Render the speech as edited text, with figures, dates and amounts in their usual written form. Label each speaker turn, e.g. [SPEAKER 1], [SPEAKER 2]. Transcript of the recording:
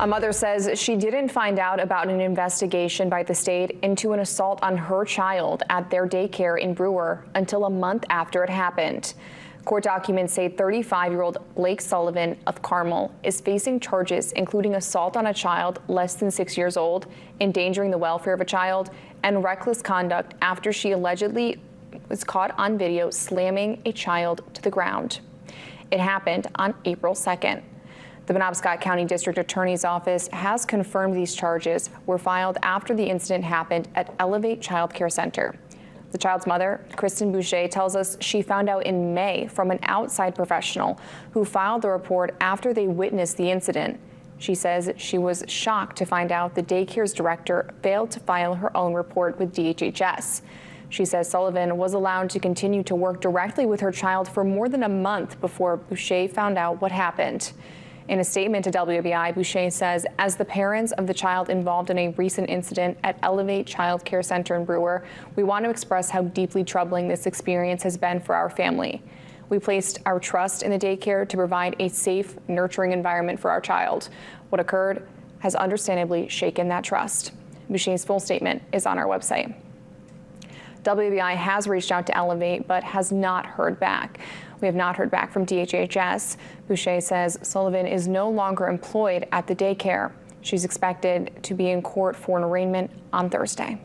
[SPEAKER 1] A mother says she didn't find out about an investigation by the state into an assault on her child at their daycare in Brewer until a month after it happened. Court documents say 35-year-old Blake Sullivan of Carmel is facing charges including assault on a child less than 6 years old, endangering the welfare of a child, and reckless conduct after she allegedly was caught on video slamming a child to the ground. It happened on April 2nd. The Penobscot County District Attorney's Office has confirmed these charges were filed after the incident happened at Elevate Child Care Center. The child's mother, Kristen Boucher, tells us she found out in May from an outside professional who filed the report after they witnessed the incident. She says she was shocked to find out the daycare's director failed to file her own report with DHHS. She says Sullivan was allowed to continue to work directly with her child for more than a month before Boucher found out what happened. In a statement to WBI, Boucher says, as the parents of the child involved in a recent incident at Elevate Child Care Center in Brewer, we want to express how deeply troubling this experience has been for our family. We placed our trust in the daycare to provide a safe, nurturing environment for our child. What occurred has understandably shaken that trust. Boucher's full statement is on our website. WBI has reached out to Elevate but has not heard back. We have not heard back from DHHS. Boucher says Sullivan is no longer employed at the daycare. She's expected to be in court for an arraignment on Thursday.